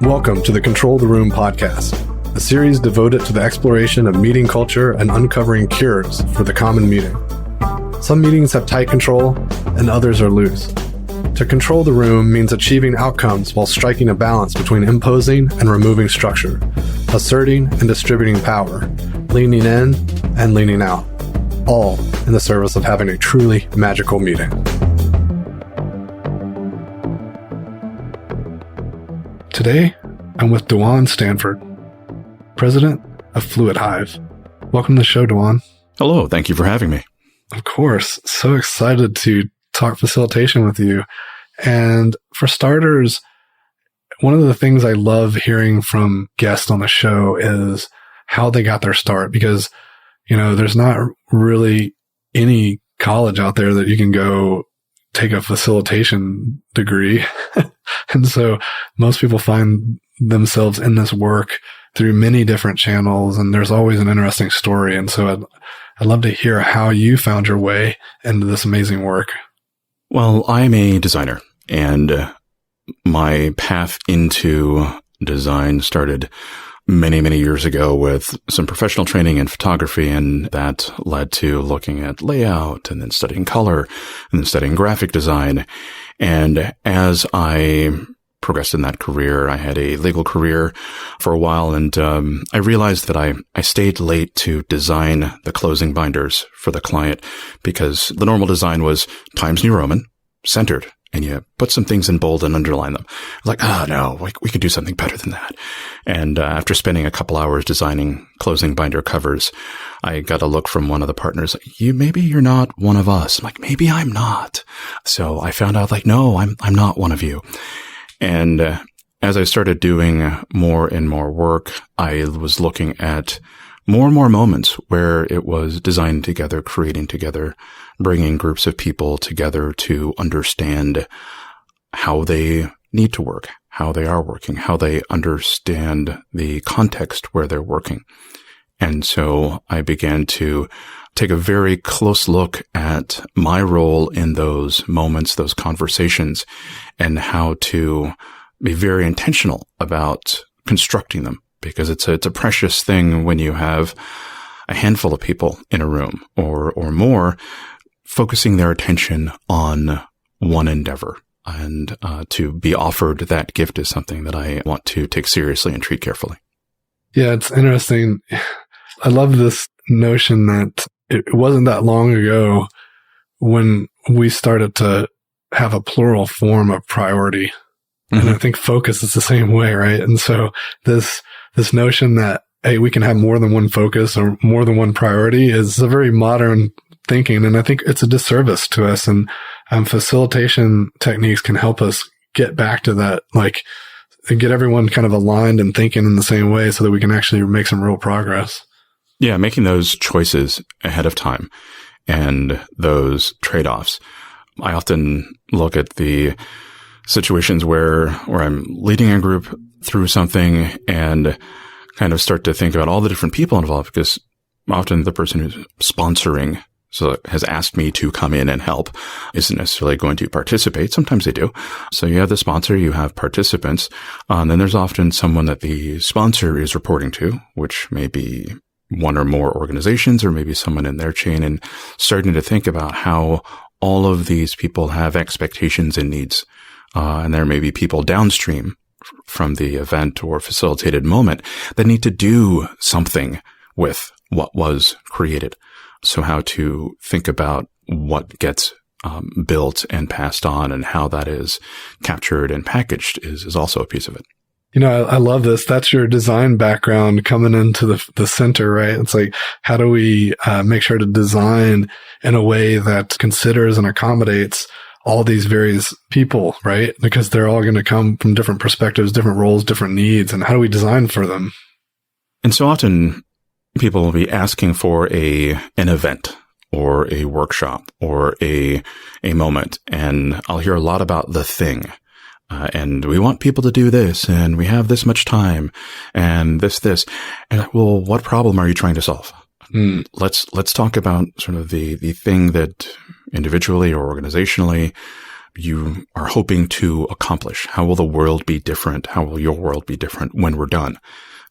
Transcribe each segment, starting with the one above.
Welcome to the Control the Room podcast, a series devoted to the exploration of meeting culture and uncovering cures for the common meeting. Some meetings have tight control and others are loose. To control the room means achieving outcomes while striking a balance between imposing and removing structure, asserting and distributing power, leaning in and leaning out, all in the service of having a truly magical meeting. Today, I'm with Dawan Stanford, president of Fluid Hive. Welcome to the show, Dawan. Hello, thank you for having me. Of course. So excited to talk facilitation with you. And for starters, one of the things I love hearing from guests on the show is how they got their start, because, there's not really any college out there that you can go take a facilitation degree. And so most people find themselves in this work through many different channels, and there's always an interesting story. And so I'd love to hear how you found your way into this amazing work. Well, I'm a designer, and my path into design started many, many years ago with some professional training in photography, and that led to looking at layout and then studying color and then studying graphic design. And as I progressed in that career, I had a legal career for a while, and I realized that I stayed late to design the closing binders for the client, because the normal design was Times New Roman, centered, and you put some things in bold and underline them. Like, no, we could do something better than that. And after spending a couple hours designing closing binder covers, I got a look from one of the partners, maybe you're not one of us. I'm like, maybe I'm not. So I found out, no, I'm not one of you. And as I started doing more and more work, I was looking at more and more moments where it was designing together, creating together, bringing groups of people together to understand how they need to work, how they are working, how they understand the context where they're working. And so I began to take a very close look at my role in those moments, those conversations, and how to be very intentional about constructing them. Because it's a precious thing when you have a handful of people in a room or more focusing their attention on one endeavor. And to be offered that gift is something that I want to take seriously and treat carefully. Yeah, it's interesting. I love this notion that it wasn't that long ago when we started to have a plural form of priority. Mm-hmm. And I think focus is the same way, right? And so this notion that, hey, we can have more than one focus or more than one priority is a very modern thinking. And I think it's a disservice to us. And facilitation techniques can help us get back to that, and get everyone kind of aligned and thinking in the same way so that we can actually make some real progress. Yeah, making those choices ahead of time and those trade-offs. I often look at the situations where I'm leading a group through something and kind of start to think about all the different people involved, because often the person who's sponsoring has asked me to come in and help isn't necessarily going to participate. Sometimes they do. So you have the sponsor, you have participants, and then there's often someone that the sponsor is reporting to, which may be one or more organizations or maybe someone in their chain, and starting to think about how all of these people have expectations and needs. And there may be people downstream from the event or facilitated moment that need to do something with what was created. So how to think about what gets built and passed on and how that is captured and packaged is also a piece of it. I love this. That's your design background coming into the center, right? It's like, how do we make sure to design in a way that considers and accommodates all these various people, right? Because they're all going to come from different perspectives, different roles, different needs. And how do we design for them? And so often people will be asking for an event or a workshop or a moment. And I'll hear a lot about the thing. And we want people to do this, and we have this much time, and this. And well, what problem are you trying to solve? Let's talk about sort of the thing that individually or organizationally you are hoping to accomplish? How will the world be different? How will your world be different when we're done?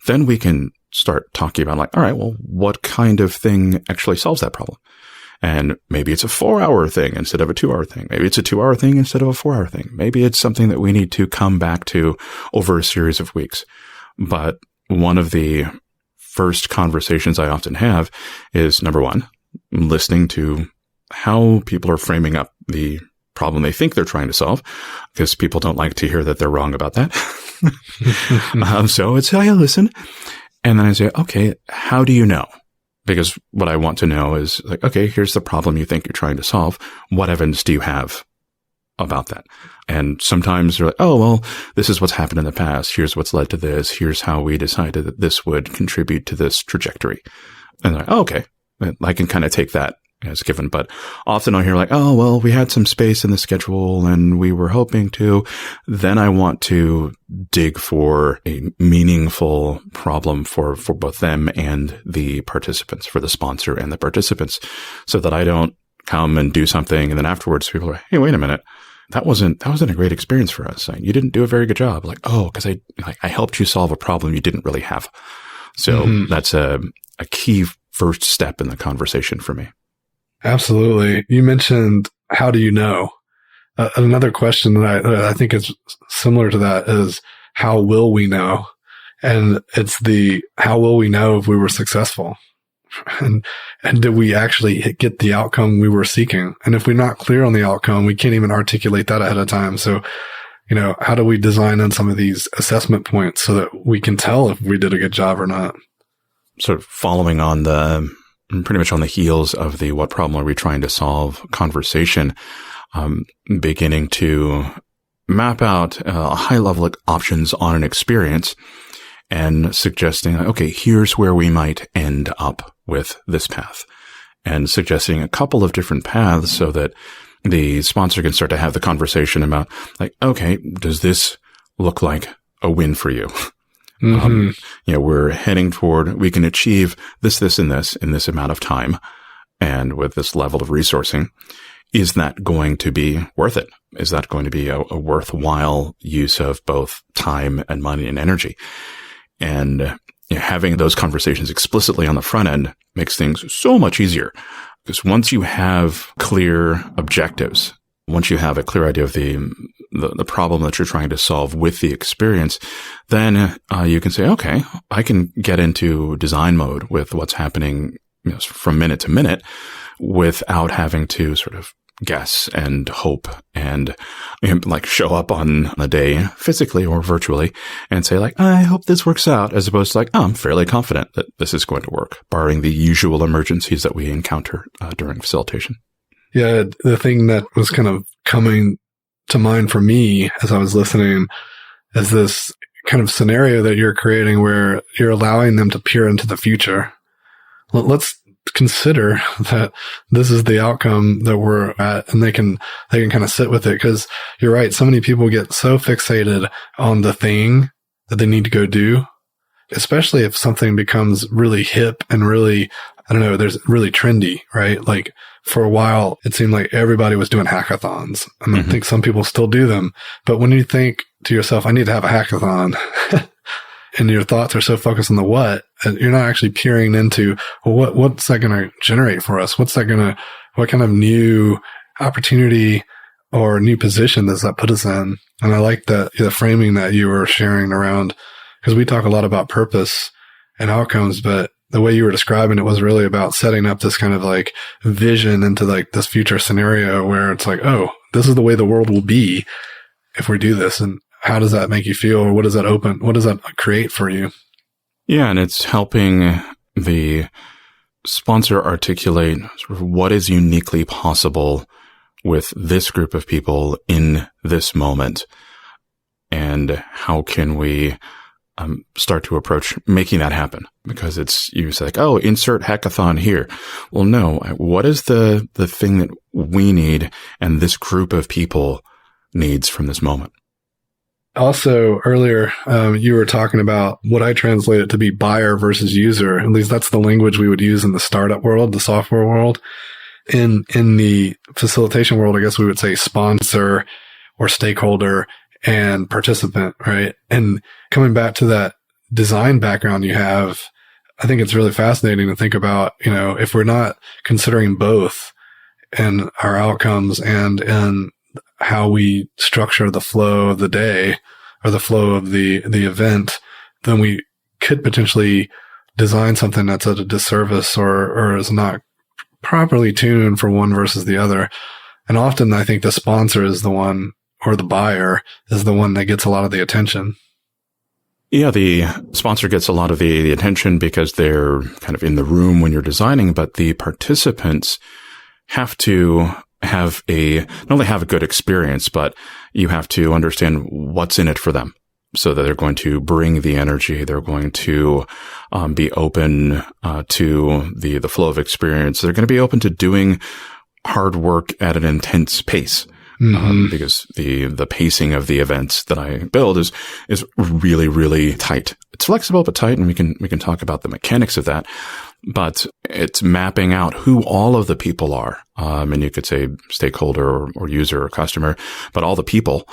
Then we can start talking about like, all right, well, what kind of thing actually solves that problem? And maybe it's a 4-hour thing instead of a 2-hour thing. Maybe it's a 2-hour thing instead of a 4-hour thing. Maybe it's something that we need to come back to over a series of weeks. But one of the first conversations I often have is, number one, listening to how people are framing up the problem they think they're trying to solve, because people don't like to hear that they're wrong about that. So it's, I listen. And then I say, okay, how do you know? Because what I want to know is like, okay, here's the problem you think you're trying to solve. What evidence do you have about that? And sometimes they're like, oh, well, this is what's happened in the past. Here's what's led to this. Here's how we decided that this would contribute to this trajectory. And they're like, oh, okay, I can kind of take that as given. But often I'll hear like, oh, well, we had some space in the schedule and we were hoping to. Then I want to dig for a meaningful problem for both them and the participants, for the sponsor and the participants, so that I don't come and do something and then afterwards people are, hey, wait a minute. That wasn't a great experience for us. You didn't do a very good job. Like, oh, because I helped you solve a problem you didn't really have. So that's a key first step in the conversation for me. Absolutely. You mentioned, how do you know? Another question that I think is similar to that is, how will we know? And it's how will we know if we were successful? And did we actually get the outcome we were seeking? And if we're not clear on the outcome, we can't even articulate that ahead of time. So, how do we design in some of these assessment points so that we can tell if we did a good job or not? Sort of following on pretty much on the heels of the what problem are we trying to solve conversation, beginning to map out high level options on an experience and suggesting, okay, here's where we might end up with this path, and suggesting a couple of different paths so that the sponsor can start to have the conversation about like, okay, does this look like a win for you? We're heading toward, we can achieve this, and this in this amount of time. And with this level of resourcing, is that going to be worth it? Is that going to be a worthwhile use of both time and money and energy? And having those conversations explicitly on the front end makes things so much easier, because once you have clear objectives, once you have a clear idea of the problem that you're trying to solve with the experience, then you can say, okay, I can get into design mode with what's happening from minute to minute without having to sort of guess and hope and like show up on a day physically or virtually and say like, I hope this works out, as opposed to like, oh, I'm fairly confident that this is going to work, barring the usual emergencies that we encounter during facilitation. Yeah, the thing that was kind of coming to mind for me as I was listening is this kind of scenario that you're creating where you're allowing them to peer into the future. Let's consider that this is the outcome that we're at, and they can kind of sit with it, because you're right. So many people get so fixated on the thing that they need to go do, especially if something becomes really hip and really, there's really trendy, right? Like for a while, it seemed like everybody was doing hackathons. And I think some people still do them. But when you think to yourself, I need to have a hackathon, and your thoughts are so focused on the what, you're not actually peering into, well, what's that going to generate for us? What kind of new opportunity or new position does that put us in? And I like the framing that you were sharing around, because we talk a lot about purpose and outcomes, but the way you were describing it was really about setting up this kind of like vision into like this future scenario where it's like, oh, this is the way the world will be if we do this. And how does that make you feel? Or what does that create for you? Yeah. And it's helping the sponsor articulate sort of what is uniquely possible with this group of people in this moment. And how can we start to approach making that happen? Because you say like, oh, insert hackathon here. Well, no, what is the thing that we need and this group of people needs from this moment? Also, earlier, you were talking about what I translated to be buyer versus user. At least that's the language we would use in the startup world, the software world. in the facilitation world, I guess we would say sponsor or stakeholder and participant, right? And coming back to that design background you have, I think it's really fascinating to think about, if we're not considering both in our outcomes and in how we structure the flow of the day or the flow of the event, then we could potentially design something that's at a disservice or is not properly tuned for one versus the other. And often I think the sponsor is the one, or the buyer is the one that gets a lot of the attention. Yeah, the sponsor gets a lot of the attention because they're kind of in the room when you're designing, but the participants have to have not only have a good experience, but you have to understand what's in it for them so that they're going to bring the energy. They're going to be open to the flow of experience. They're going to be open to doing hard work at an intense pace. Because the pacing of the events that I build is really, really tight. It's flexible, but tight. And we can talk about the mechanics of that, but it's mapping out who all of the people are. And you could say stakeholder or user or customer, but all the people.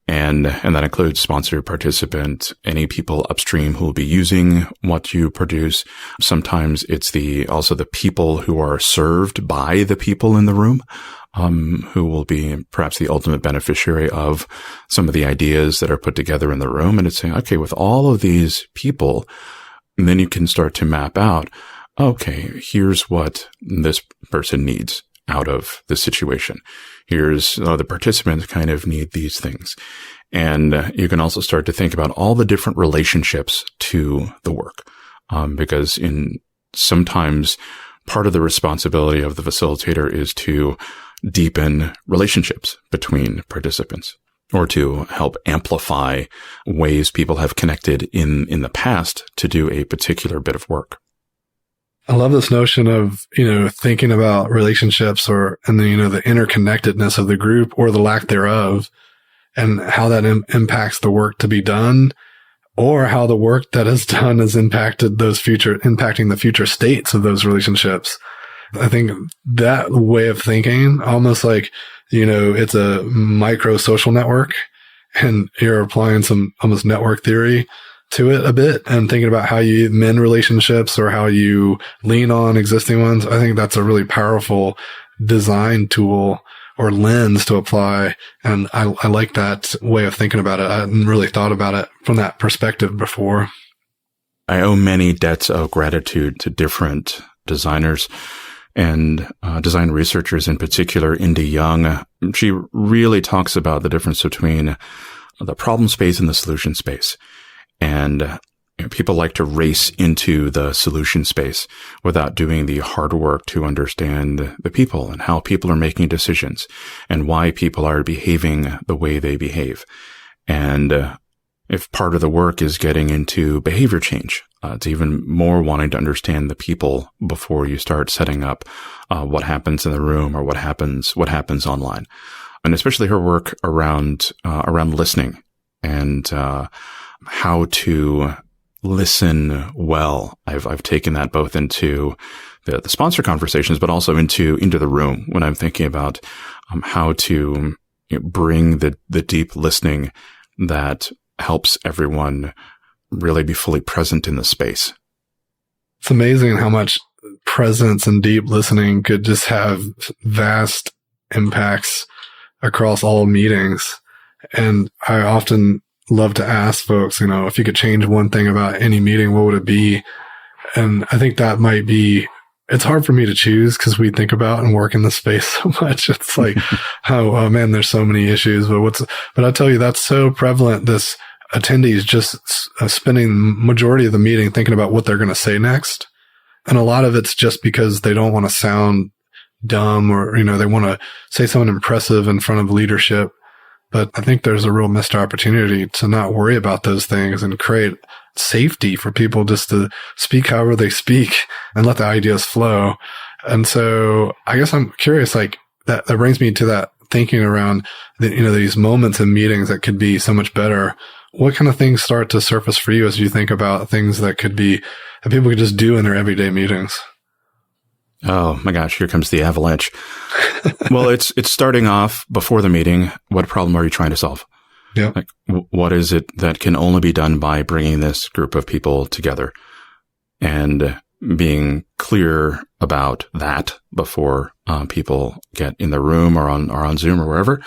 And that includes sponsor, participant, any people upstream who will be using what you produce. Sometimes it's also the people who are served by the people in the room. Who will be perhaps the ultimate beneficiary of some of the ideas that are put together in the room. And it's saying, okay, with all of these people, and then you can start to map out, okay, here's what this person needs out of the situation. Here's the participants kind of need these things. And you can also start to think about all the different relationships to the work. Because sometimes part of the responsibility of the facilitator is to deepen relationships between participants or to help amplify ways people have connected in the past to do a particular bit of work. I love this notion of, thinking about relationships the interconnectedness of the group or the lack thereof and how that impacts the work to be done or how the work that is done has impacting the future states of those relationships. I think that way of thinking, almost like, it's a micro social network and you're applying some almost network theory to it a bit and thinking about how you mend relationships or how you lean on existing ones. I think that's a really powerful design tool or lens to apply. And I like that way of thinking about it. I hadn't really thought about it from that perspective before. I owe many debts of gratitude to different designers and design researchers, in particular, Indy Young. She really talks about the difference between the problem space and the solution space. And people like to race into the solution space without doing the hard work to understand the people and how people are making decisions and why people are behaving the way they behave. And if part of the work is getting into behavior change, it's even more wanting to understand the people before you start setting up what happens in the room or what happens online. And especially her work around listening and how to listen well. I've taken that both into the sponsor conversations, but also into the room when I'm thinking about how to bring the deep listening that helps everyone really be fully present in the space. It's amazing how much presence and deep listening could just have vast impacts across all meetings. And I often love to ask folks, if you could change one thing about any meeting, what would it be? And I think that might be, it's hard for me to choose because we think about and work in the space so much. It's like, oh man, there's so many issues, but I tell you, that's so prevalent. This attendees just spending majority of the meeting thinking about what they're going to say next. And a lot of it's just because they don't want to sound dumb or, they want to say something impressive in front of leadership. But I think there's a real missed opportunity to not worry about those things and create safety for people just to speak however they speak and let the ideas flow. And so I guess I'm curious, like that brings me to that thinking around these moments in meetings that could be so much better. What kind of things start to surface for you as you think about things that people could just do in their everyday meetings? Oh my gosh, here comes the avalanche. Well, it's starting off before the meeting. What problem are you trying to solve? Yeah. Like, what is it that can only be done by bringing this group of people together and being clear about that before people get in the room or on Zoom or wherever.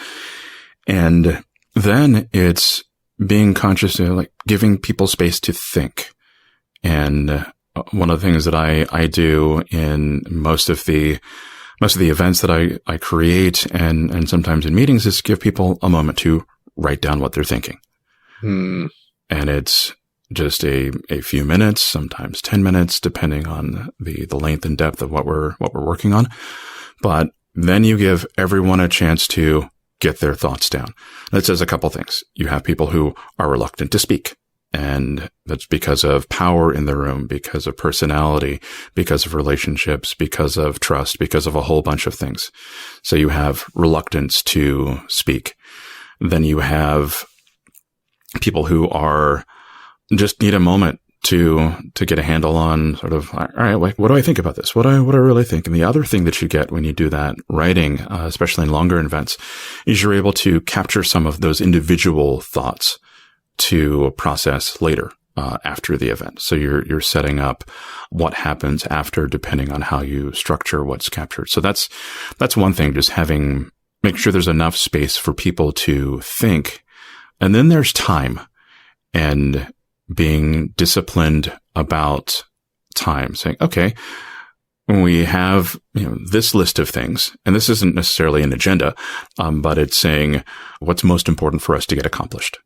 And then it's being conscious of like giving people space to think. And one of the things that I do in most of the events that I create and sometimes in meetings is give people a moment to write down what they're thinking. And it's just a few minutes, sometimes 10 minutes, depending on the length and depth of what we're working on. But then you give everyone a chance to get their thoughts down. That says a couple things. You have people who are reluctant to speak, and that's because of power in the room, because of personality, because of relationships, because of trust, because of a whole bunch of things. So you have reluctance to speak. Then you have people who are just need a moment to get a handle on sort of, all right, like, what do I think about this? What do I really think? And the other thing that you get when you do that writing, especially in longer events, is you're able to capture some of those individual thoughts to process later, after the event. So you're setting up what happens after, depending on how you structure what's captured. So that's one thing, just make sure there's enough space for people to think. And then there's time and being disciplined about time, saying, okay, when we have, this list of things, and this isn't necessarily an agenda, but it's saying what's most important for us to get accomplished.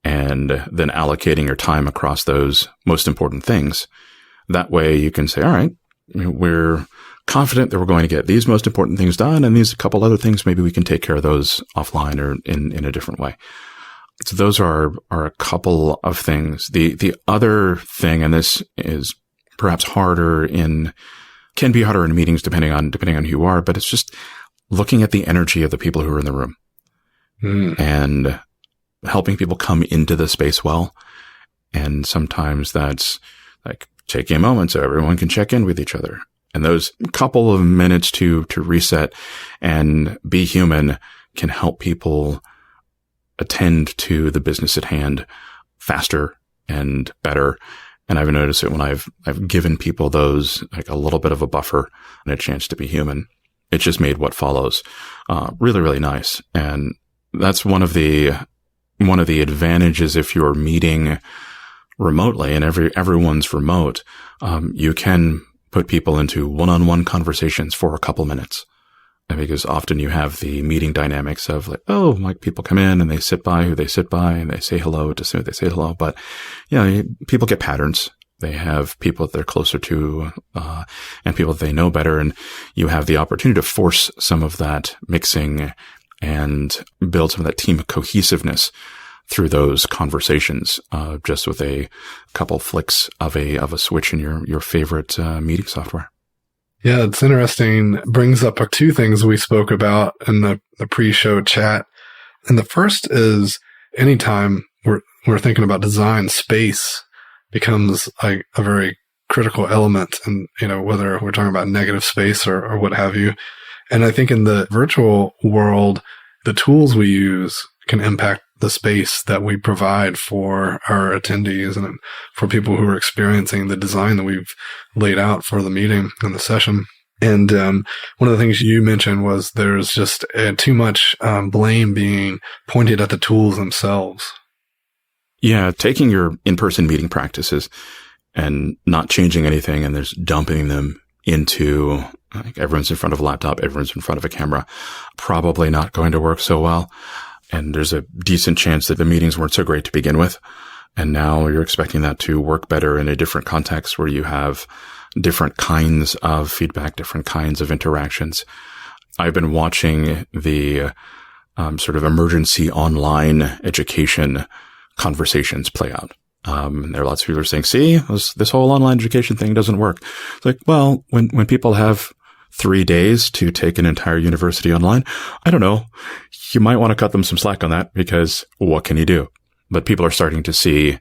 And then allocating your time across those most important things. That way you can say, all right, we're confident that we're going to get these most important things done, and these couple other things, maybe we can take care of those offline or in a different way. So those are a couple of things. The other thing, and this is perhaps can be harder in meetings depending on who you are, but it's just looking at the energy of the people who are in the room and helping people come into the space well. And sometimes that's like taking a moment so everyone can check in with each other. And those couple of minutes to reset and be human can help people attend to the business at hand faster and better. And I've noticed it when I've given people those, like a little bit of a buffer and a chance to be human. It's just made what follows, really, really nice. And that's one of the advantages if you're meeting remotely and everyone's remote. You can put people into one-on-one conversations for a couple minutes. Because often you have the meeting dynamics of like, people come in and they sit by who they sit by and they say hello to who they say hello. But, people get patterns. They have people that they're closer to, and people that they know better. And you have the opportunity to force some of that mixing and build some of that team cohesiveness through those conversations, just with a couple flicks of a switch in your favorite, meeting software. Yeah, it's interesting. Brings up two things we spoke about in the pre-show chat. And the first is anytime we're thinking about design, space becomes like a very critical element. And, whether we're talking about negative space or what have you. And I think in the virtual world, the tools we use can impact the space that we provide for our attendees and for people who are experiencing the design that we've laid out for the meeting and the session. And one of the things you mentioned was there's just too much blame being pointed at the tools themselves. Yeah, taking your in-person meeting practices and not changing anything and just dumping them into like everyone's in front of a laptop, everyone's in front of a camera, probably not going to work so well. And there's a decent chance that the meetings weren't so great to begin with. And now you're expecting that to work better in a different context where you have different kinds of feedback, different kinds of interactions. I've been watching the sort of emergency online education conversations play out. There are lots of people who are saying, see, this whole online education thing doesn't work. It's like, well, when people have 3 days to take an entire university online, I don't know. You might want to cut them some slack on that because what can you do? But people are starting to see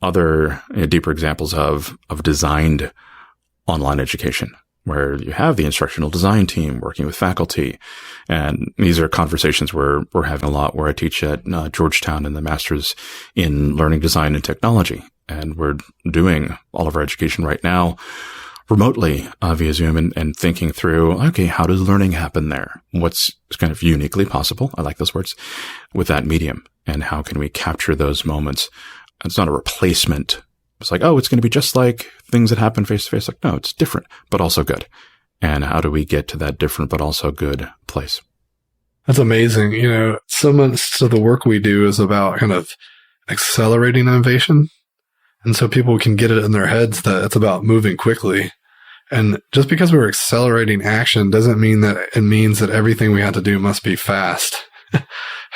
other deeper examples of designed online education where you have the instructional design team working with faculty. And these are conversations we're having a lot where I teach at Georgetown in the Master's in Learning Design and Technology. And we're doing all of our education right now remotely via Zoom and thinking through, okay, how does learning happen there? What's kind of uniquely possible? I like those words with that medium. And how can we capture those moments? It's not a replacement. It's like, oh, it's going to be just like things that happen face to face. Like, no, it's different, but also good. And how do we get to that different, but also good place? That's amazing. So much of the work we do is about kind of accelerating innovation. And so people can get it in their heads that it's about moving quickly. And just because we're accelerating action doesn't mean that it means that everything we have to do must be fast.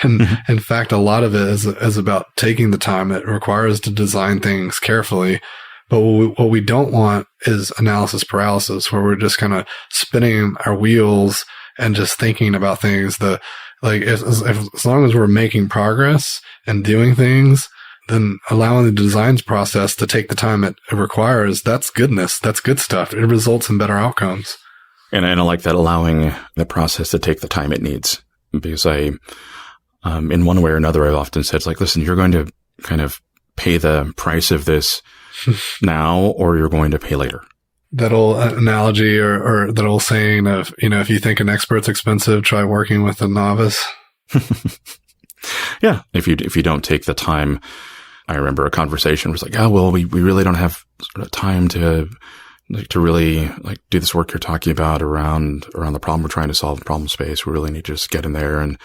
And in fact, a lot of it is about taking the time it requires to design things carefully. But what we don't want is analysis paralysis, where we're just kind of spinning our wheels and just thinking about things. As long as we're making progress and doing things, then allowing the designs process to take the time it requires, that's goodness. That's good stuff. It results in better outcomes. And I like that, allowing the process to take the time it needs. Because in one way or another, I've often said, it's like, listen, you're going to kind of pay the price of this now, or you're going to pay later. That old analogy or that old saying of, if you think an expert's expensive, try working with a novice. Yeah. If you don't take the time, I remember a conversation was like, oh, well, we really don't have sort of time to really do this work you're talking about around the problem we're trying to solve, problem space. We really need to just get in there and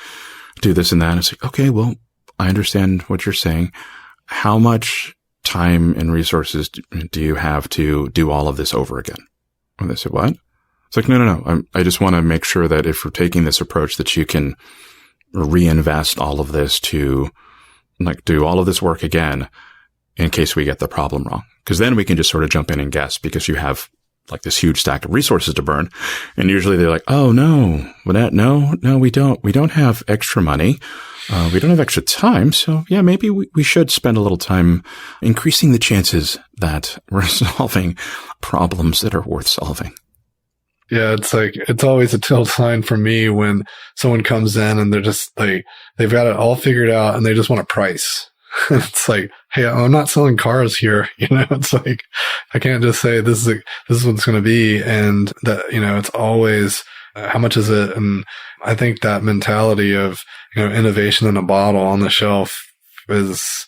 do this and that. And it's like, okay, well, I understand what you're saying. How much time and resources do you have to do all of this over again? And they said, what? It's like, no. I just want to make sure that if we're taking this approach, that you can reinvest all of this to do all of this work again in case we get the problem wrong. Because then we can just sort of jump in and guess, because you have this huge stack of resources to burn. And usually they're like, oh, no, we don't. We don't have extra money. We don't have extra time. So yeah, maybe we should spend a little time increasing the chances that we're solving problems that are worth solving. Yeah, it's always a telltale sign for me when someone comes in and they're just they've got it all figured out and they just want a price. It's like, hey, I'm not selling cars here. It's like, I can't just say this is what it's going to be. And that, it's always, how much is it? And I think that mentality of, innovation in a bottle on the shelf is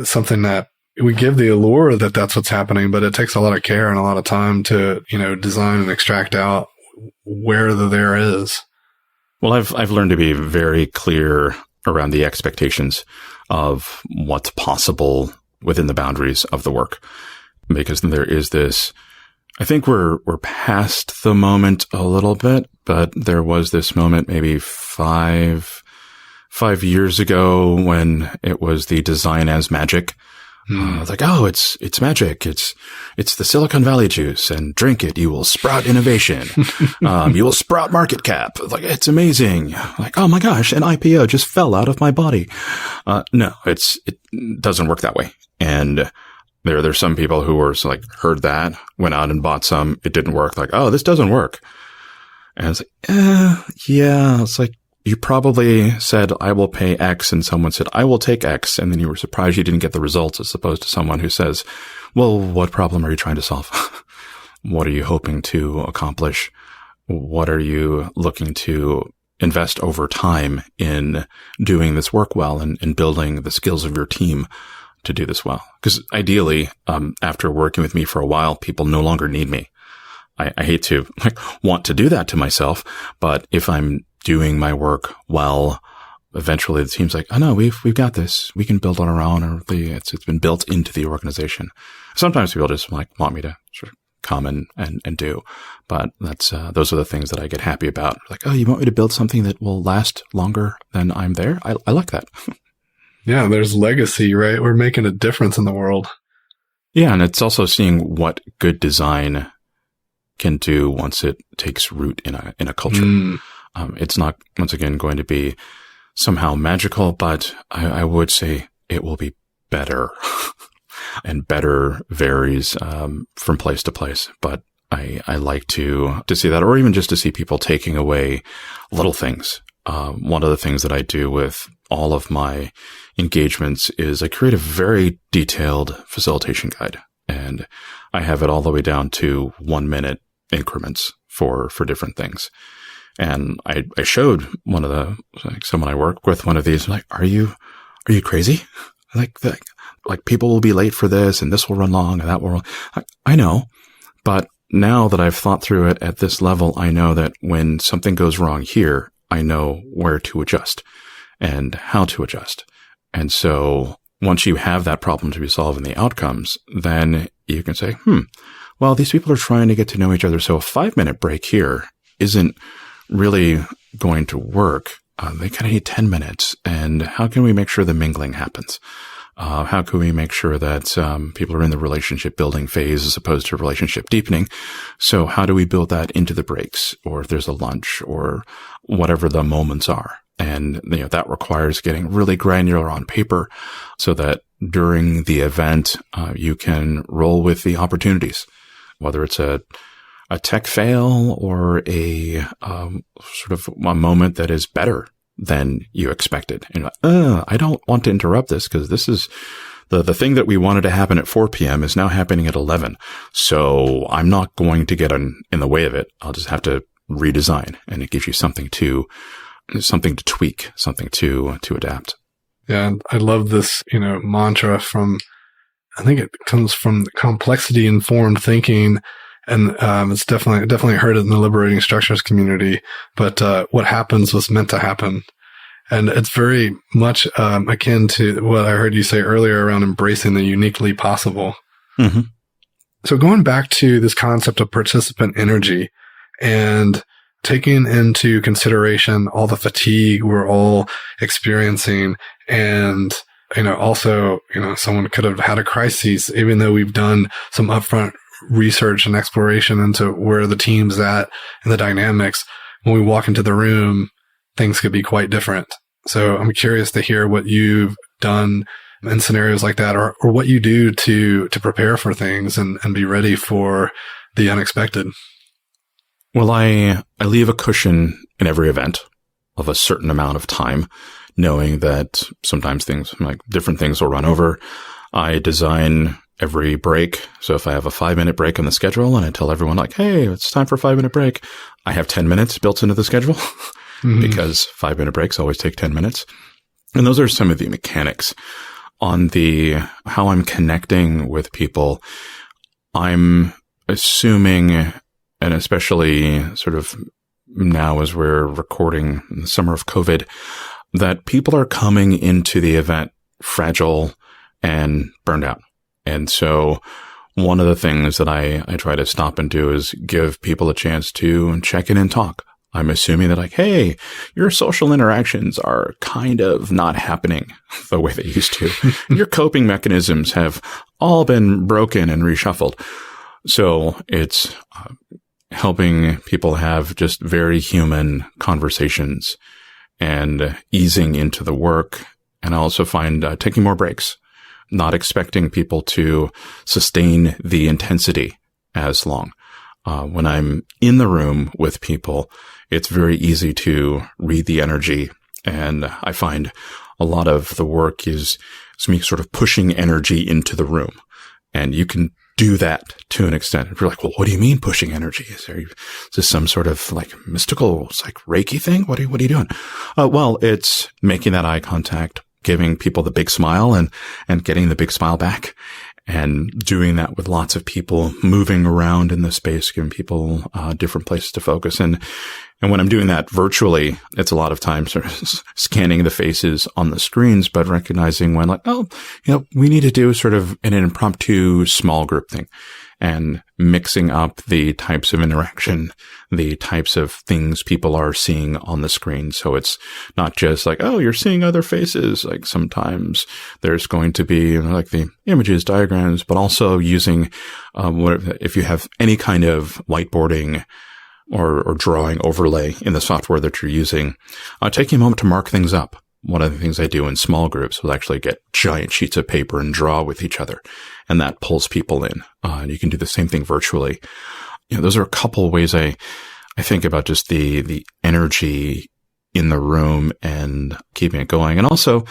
something that we give the allure that that's what's happening, but it takes a lot of care and a lot of time to, design and extract out where the there is. Well, I've learned to be very clear around the expectations of what's possible within the boundaries of the work, because there is this, I think we're past the moment a little bit, but there was this moment maybe five years ago when it was the design as magic. Like, oh, it's magic. It's the Silicon Valley juice, and drink it. You will sprout innovation. You will sprout market cap. Like, it's amazing. Like, oh my gosh, an IPO just fell out of my body. No, it doesn't work that way. And there's some people who were heard that, went out and bought some. It didn't work. Like, oh, this doesn't work. And it's like, yeah, it's like, you probably said, I will pay X, and someone said, I will take X. And then you were surprised you didn't get the results, as opposed to someone who says, well, what problem are you trying to solve? What are you hoping to accomplish? What are you looking to invest over time in doing this work well and building the skills of your team to do this well? Because ideally, after working with me for a while, people no longer need me. I hate to want to do that to myself, but if I'm doing my work well, eventually the team's like, oh no, we've got this. We can build on our own, or it's been built into the organization. Sometimes people just want me to sort of come and do, but that's, those are the things that I get happy about. Like, oh, you want me to build something that will last longer than I'm there? I like that. Yeah. There's legacy, right? We're making a difference in the world. Yeah. And it's also seeing what good design can do once it takes root in a culture. It's not, once again, going to be somehow magical, but I would say it will be better. And better varies from place to place. But I like to see that, or even just to see people taking away little things. One of the things that I do with all of my engagements is I create a very detailed facilitation guide, and I have it all the way down to 1 minute increments for different things. And I showed someone I work with one of these, like, are you crazy? Like people will be late for this and this will run long and that will run. I know, but now that I've thought through it at this level, I know that when something goes wrong here, I know where to adjust and how to adjust. And so once you have that problem to be solved and the outcomes, then you can say, well, these people are trying to get to know each other. So a 5-minute break here isn't really going to work. They kind of need 10 minutes. And how can we make sure the mingling happens? How can we make sure that people are in the relationship building phase as opposed to relationship deepening? So how do we build that into the breaks, or if there's a lunch or whatever the moments are? And that requires getting really granular on paper so that during the event, you can roll with the opportunities, whether it's a tech fail or a sort of a moment that is better than you expected. And I don't want to interrupt this because this is the thing that we wanted to happen at 4 p.m. is now happening at 11. So I'm not going to get in the way of it. I'll just have to redesign, and it gives you something to tweak, something to adapt. Yeah. I love this, mantra from, I think it comes from complexity informed thinking. And it's definitely heard it in the liberating structures community. But what happens was meant to happen, and it's very much akin to what I heard you say earlier around embracing the uniquely possible. Mm-hmm. So going back to this concept of participant energy and taking into consideration all the fatigue we're all experiencing, and also someone could have had a crisis, even though we've done some upfront research and exploration into where the team's at and the dynamics. When we walk into the room, things could be quite different. So I'm curious to hear what you've done in scenarios like that, or what you do to prepare for things and be ready for the unexpected. Well, I leave a cushion in every event of a certain amount of time, knowing that sometimes different things will run over. I design every break. So if I have a 5-minute break on the schedule and I tell everyone hey, it's time for a 5-minute break, I have 10 minutes built into the schedule mm-hmm. because 5-minute breaks always take 10 minutes. And those are some of the mechanics. On how I'm connecting with people, I'm assuming, and especially sort of now as we're recording in the summer of COVID, that people are coming into the event fragile and burned out. And so one of the things that I try to stop and do is give people a chance to check in and talk. I'm assuming that hey, your social interactions are kind of not happening the way they used to. Your coping mechanisms have all been broken and reshuffled. So it's helping people have just very human conversations and easing into the work. And I also find taking more breaks, not expecting people to sustain the intensity as long. When I'm in the room with people, it's very easy to read the energy. And I find a lot of the work is me sort of pushing energy into the room. And you can do that to an extent. If you're like, well, what do you mean pushing energy? Is this some sort of mystical, Reiki thing? What are you doing? Well, it's making that eye contact, giving people the big smile and getting the big smile back, and doing that with lots of people, moving around in the space, giving people different places to focus. And when I'm doing that virtually, it's a lot of times sort of scanning the faces on the screens, but recognizing when we need to do sort of an impromptu small group thing, and mixing up the types of interaction, the types of things people are seeing on the screen. So it's not just you're seeing other faces. Sometimes there's going to be the images, diagrams, but also using, if you have any kind of whiteboarding or drawing overlay in the software that you're using, taking a moment to mark things up. One of the things I do in small groups is actually get giant sheets of paper and draw with each other, and that pulls people in. And you can do the same thing virtually. those are a couple of ways I think about just the energy in the room and keeping it going. And also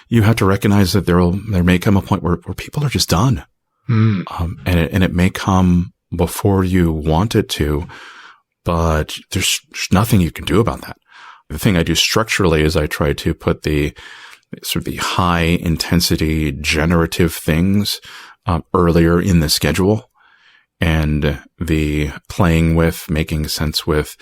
you have to recognize that there may come a point where people are just done. And it may come before you want it to, but there's nothing you can do about that. The thing I do structurally is I try to put the sort of the high intensity generative things earlier in the schedule, and the playing with, making sense with,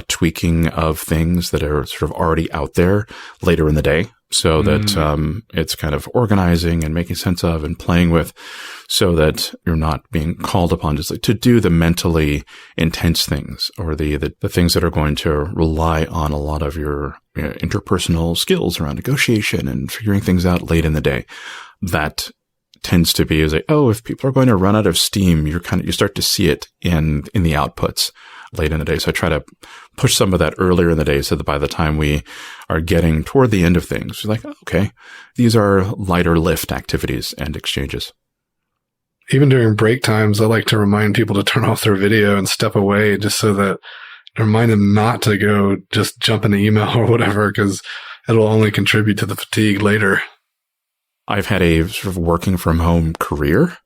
tweaking of things that are sort of already out there later in the day, so that it's kind of organizing and making sense of and playing with, so that you're not being called upon just like to do the mentally intense things, or the things that are going to rely on a lot of your interpersonal skills around negotiation and figuring things out late in the day. That tends to be if people are going to run out of steam, you start to see it in the outputs late in the day. So I try to push some of that earlier in the day, so that by the time we are getting toward the end of things, you're like, okay, these are lighter lift activities and exchanges. Even during break times, I like to remind people to turn off their video and step away, just so that remind them not to go just jump into email or whatever, because it'll only contribute to the fatigue later. I've had a sort of working from home career.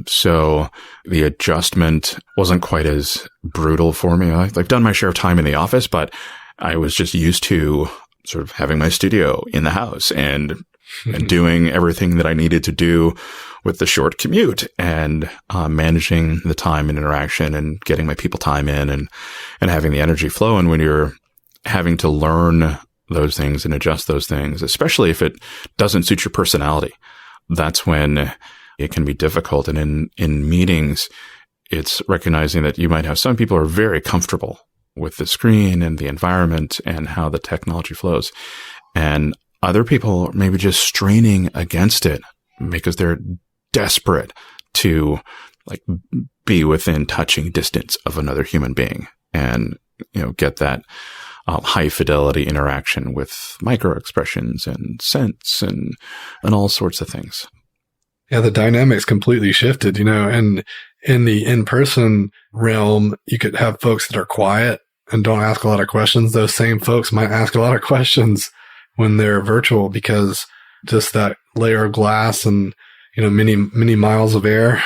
So the adjustment wasn't quite as brutal for me. I've done my share of time in the office, but I was just used to sort of having my studio in the house and doing everything that I needed to do with the short commute, and managing the time and interaction and getting my people time in and having the energy flow. And when you're having to learn those things and adjust those things, especially if it doesn't suit your personality, that's when it can be difficult. And in meetings, it's recognizing that you might have some people who are very comfortable with the screen and the environment and how the technology flows, and other people maybe just straining against it because they're desperate to be within touching distance of another human being and get that high fidelity interaction with micro expressions and sense and all sorts of things. Yeah, the dynamics completely shifted, and in the in-person realm, you could have folks that are quiet and don't ask a lot of questions. Those same folks might ask a lot of questions when they're virtual, because just that layer of glass and, many miles of air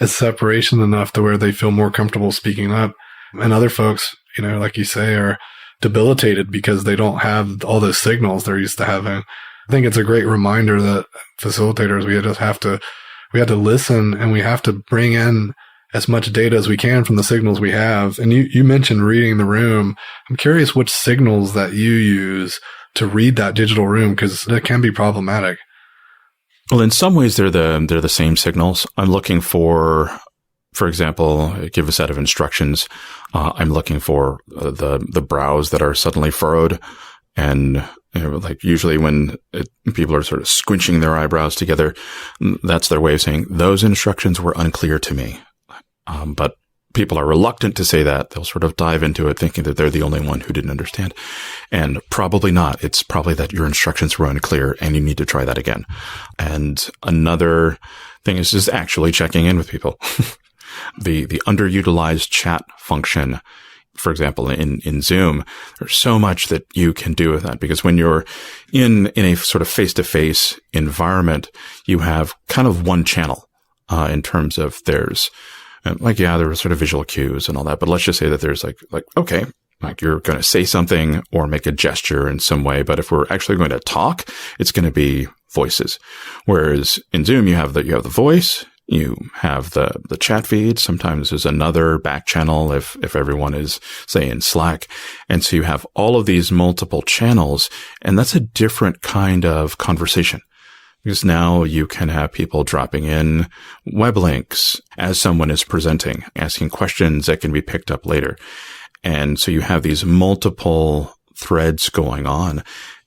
is separation enough to where they feel more comfortable speaking up. And other folks, like you say, are debilitated because they don't have all those signals they're used to having. I think it's a great reminder that facilitators, we have to listen, and we have to bring in as much data as we can from the signals we have. And you mentioned reading the room. I'm curious which signals that you use to read that digital room, because that can be problematic. Well, in some ways, they're the same signals. I'm looking for example, give a set of instructions. I'm looking for the brows that are suddenly furrowed, and usually when people are sort of squinching their eyebrows together, that's their way of saying those instructions were unclear to me. But people are reluctant to say that. They'll sort of dive into it thinking that they're the only one who didn't understand. And probably not. It's probably that your instructions were unclear and you need to try that again. And another thing is just actually checking in with people. The underutilized chat function, for example, in Zoom, there's so much that you can do with that, because when you're in a sort of face-to-face environment, you have kind of one channel, in terms of there's there are sort of visual cues and all that, but let's just say that there's okay, you're going to say something or make a gesture in some way, but if we're actually going to talk, it's going to be voices. Whereas in Zoom, you have the voice, you have the chat feed. Sometimes there's another back channel if everyone is, say, in Slack. And so you have all of these multiple channels, and that's a different kind of conversation. Because now you can have people dropping in web links as someone is presenting, asking questions that can be picked up later. And so you have these multiple threads going on.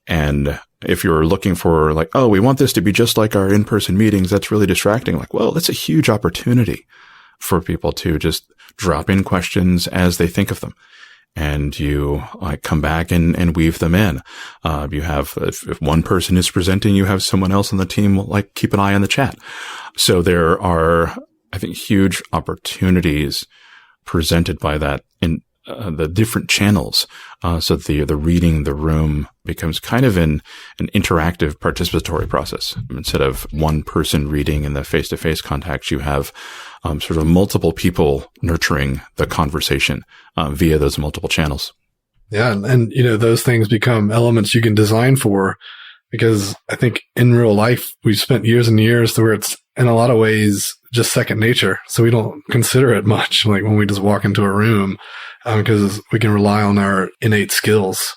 And if you're looking for we want this to be just like our in-person meetings, that's really distracting. That's a huge opportunity for people to just drop in questions as they think of them. And you come back and weave them in. You have, if one person is presenting, you have someone else on the team, keep an eye on the chat. So there are, I think, huge opportunities presented by that in the different channels, so that the reading the room becomes kind of an interactive participatory process. Instead of one person reading in the face-to-face context, you have sort of multiple people nurturing the conversation via those multiple channels. Yeah. And, those things become elements you can design for, because I think in real life, we've spent years and years to where it's in a lot of ways just second nature. So we don't consider it much, like when we just walk into a room, because we can rely on our innate skills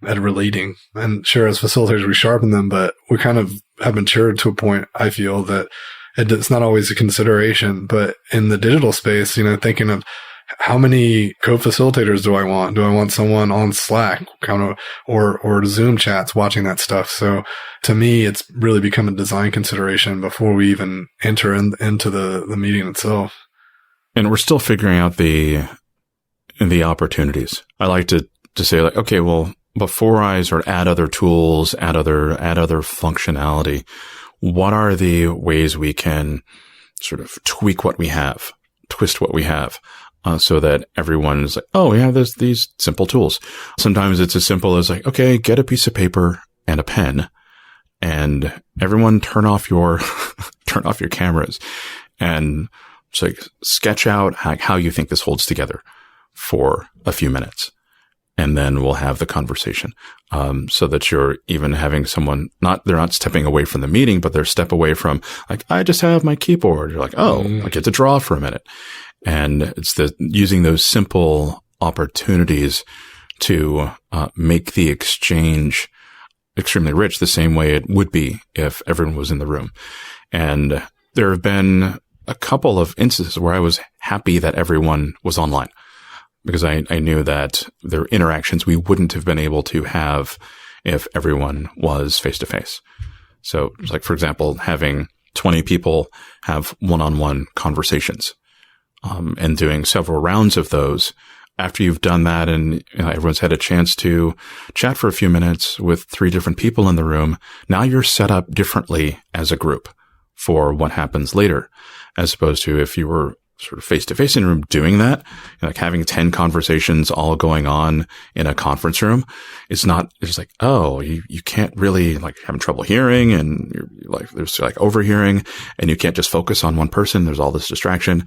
at relating. And sure, as facilitators, we sharpen them, but we kind of have matured to a point, I feel, that it's not always a consideration. But in the digital space, thinking of how many co-facilitators do I want? Do I want someone on Slack or Zoom chats watching that stuff? So to me, it's really become a design consideration before we even enter into the meeting itself. And we're still figuring out the opportunities. I like to say, like, okay, well, before I sort of add other tools, add other functionality, what are the ways we can sort of tweak what we have, twist what we have, so that everyone's like, oh, we have these simple tools. Sometimes it's as simple as like, okay, get a piece of paper and a pen, and everyone turn off your cameras, and just like sketch out how you think this holds together for a few minutes. And then we'll have the conversation, so that you're even having someone they're not stepping away from the meeting, but they're step away from, like, I just have my keyboard. You're like, oh, I get to draw for a minute. And it's using those simple opportunities to make the exchange extremely rich, the same way it would be if everyone was in the room. And there have been a couple of instances where I was happy that everyone was online, because I knew that there are interactions we wouldn't have been able to have if everyone was face-to-face. So, like, for example, having 20 people have one-on-one conversations, and doing several rounds of those. After you've done that and everyone's had a chance to chat for a few minutes with 3 different people in the room, now you're set up differently as a group for what happens later, as opposed to if you were sort of face-to-face in a room doing that, like having 10 conversations all going on in a conference room. It's like, oh, you can't really, like, having trouble hearing, and you're like, there's like overhearing, and you can't just focus on one person. There's all this distraction.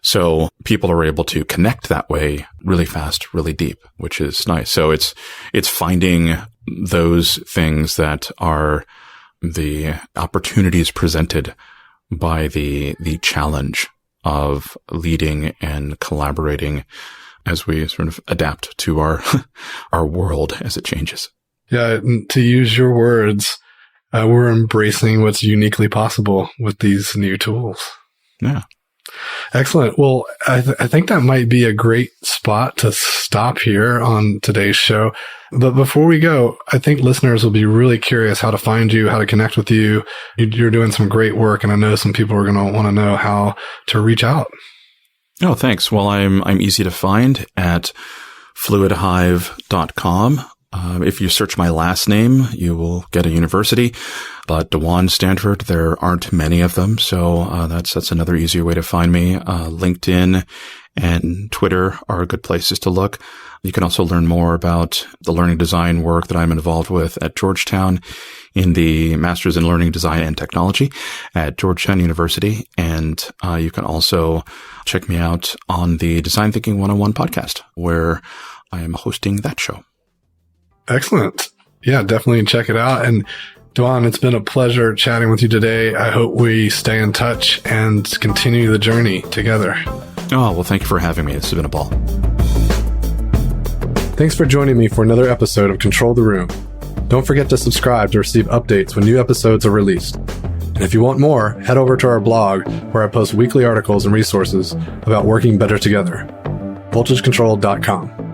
So people are able to connect that way really fast, really deep, which is nice. So it's finding those things that are the opportunities presented by the challenge of leading and collaborating as we sort of adapt to our world as it changes. Yeah, to use your words, we're embracing what's uniquely possible with these new tools. Yeah. Excellent. Well, I think that might be a great spot to stop here on today's show. But before we go, I think listeners will be really curious how to find you, how to connect with you. You're doing some great work, and I know some people are going to want to know how to reach out. Oh, thanks. Well, I'm easy to find at fluidhive.com. If you search my last name, you will get a university. But Dawan Stanford, there aren't many of them. So that's another easier way to find me. LinkedIn and Twitter are good places to look. You can also learn more about the learning design work that I'm involved with at Georgetown in the Masters in Learning Design and Technology at Georgetown University. And you can also check me out on the Design Thinking 101 podcast, where I am hosting that show. Excellent. Yeah, definitely check it out. And Dawan, it's been a pleasure chatting with you today. I hope we stay in touch and continue the journey together. Oh, well, thank you for having me. This has been a ball. Thanks for joining me for another episode of Control the Room. Don't forget to subscribe to receive updates when new episodes are released. And if you want more, head over to our blog, where I post weekly articles and resources about working better together. voltagecontrol.com.